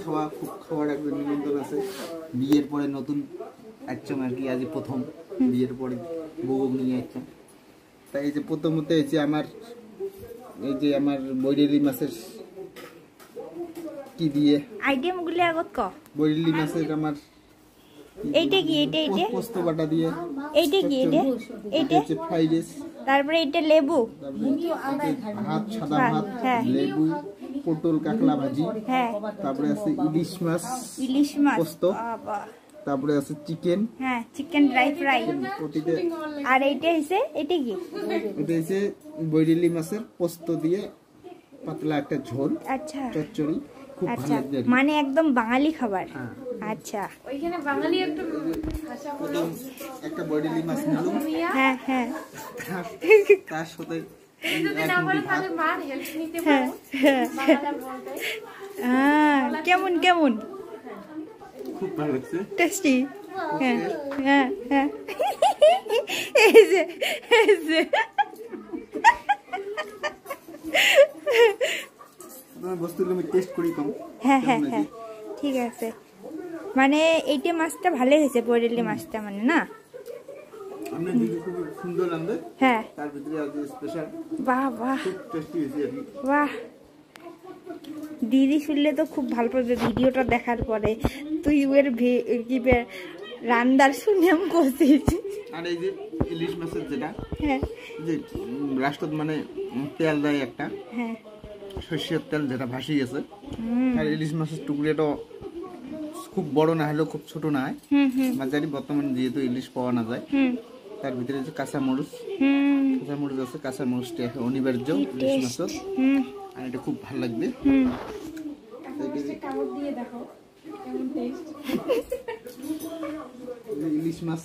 খাওয়া খুব খাওয়ার একজন নিমন্ত্রণ আছে। বিয়ের পরে নতুন একদম আর কি, আজ প্রথম বিয়ের পরে বউ নিয়ে একদম। তাই এই যে প্রথমত এই যে আমার বৈরেলি মাছের কি দিয়ে আইটেম গুলি আগত ক। বৈরেলি মাছের আমার এইটা কি? এইটা পোস্ত বাটা দিয়ে। এইটা কি? এইটা হচ্ছে ফ্রাইড রাইস। তারপরে এটা লেবু, ভাত, সাদা ভাত, লেবু, পটল কাকলা ভাজি, তারপরে আছে ইলিশ মাছ পোস্ত, তারপরে আছে চিকেন, চিকেন ড্রাই ফ্রাই। আর এইটা হইছে, এটা কি? এটা হইছে বৈরেলি মাছের পোস্ত দিয়ে পাতলা একটা ঝোল। আচ্ছা, চচ্চড়ি খুব ভালো লাগে, মানে একদম বাঙালি খাবার। আচ্ছা, ওইখানে বাঙালি একটু ভাষা বলো। একটা বৈরেলি মাছ নিলাম, তার সাথে কেমন কেমন? খুব ভালো লাগছে, টেস্টি। বস্তুগুলো আমি টেস্ট করি কম। ঠিক আছে, মানে এইটা মাছটা ভালো হয়েছে, বৈরেলি মাছটা, মানে না আমরা দিদি খুব সুন্দর রাঁধে। তার ভিতরে আছে স্পেশাল। বাহ বাহ, খুব টেস্টি হয়েছে আর কি। বাহ, দিদি শুনলে তো খুব ভালো পাবে ভিডিওটা দেখার পরে। তুই ওর রান্দার শুনিয়াম করছিস। আর এই যে ইলিশ মাছের যেটা যে লাস্টত মানে তেল দেয় একটা, সর্ষের তেল যেটা ভাসিয়ে গেছে। আর ইলিশ মাছের টুকরিটা খুব বড় না হলেও খুব ছোট না হয়, মাঝারি। বর্তমানে যেহেতু ইলিশ পাওয়া না যায়, তার ভিতরে যে কাঁচামরিচ আছে, কাঁচামরিচটা অনিবার্য ইলিশ মাছের। আর এটা খুব ভালো লাগবে। ইলিশ মাছ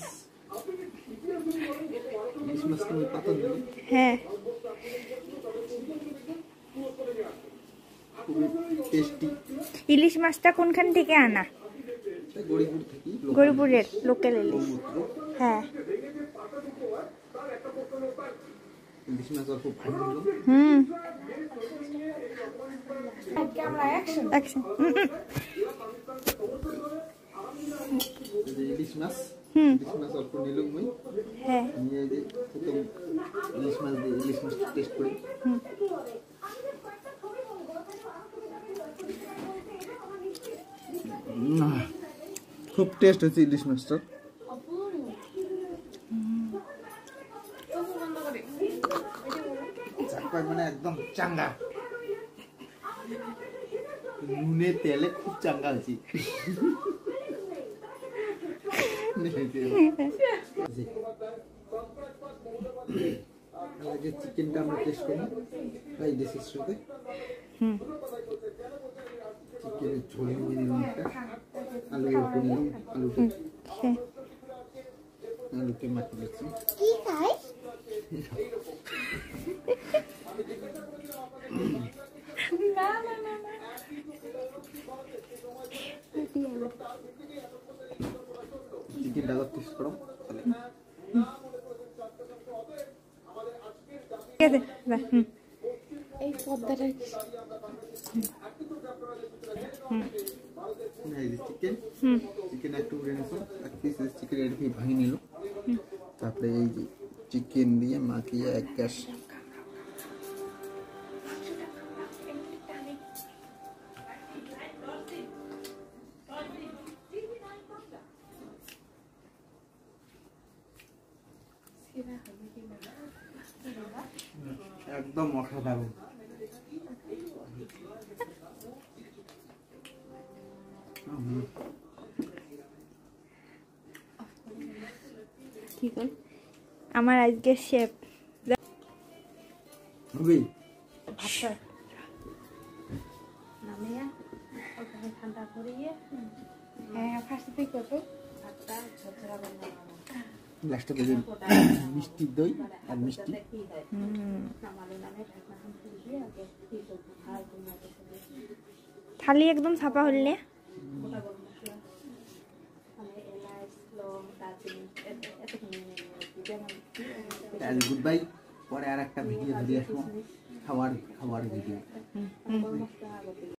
তুমি পাতল দেবে। খুবই টেস্টি। ইলিশ মাছটা কোনখান থেকে আনা? গরিপুর থেকে, গরিপুরের লোকাল ইলিশ। ইলিশ মাছ খুব ভালো হলো। ইলিশ মাছ অল্প নিলাম মই। নিয়ে যে প্রথম ইলিশ মাছ দিয়ে ইলিশ মাছ টেস্ট করি। খুব টেস্ট হচ্ছে ইলিশ মাছটা। মানে একদম চাঙ্গা, নুনে তেলে খুব চাঙ্গা হয়েছি। চিকেনটা আমরা টেস্ট করি ফ্রাইড রাইসের সাথে। চিকেনের ঝোল নিয়ে নিলাম একটা, আলুর উপর নিলাম, আলুকে মাটি দিচ্ছি। কি খাই? চিকেনটা টেস্ট করো। এই পদ্মাটা চিকেন একটু এক পিস চিকেন এটাকে ভাঙি নিল। তারপরে এই যে চিকেন দিয়ে মাখিয়ে এক গ্যাস একদম অসাধারণ। আমার আজকে শেফ ঠান্ডা করিয়ে মিষ্টি দই আর মিষ্টি। থালি একদম ছাপা হলে গুড বাই। পরে আর একটা ভিডিও ধরে আসবো, খাবার ভিডিও।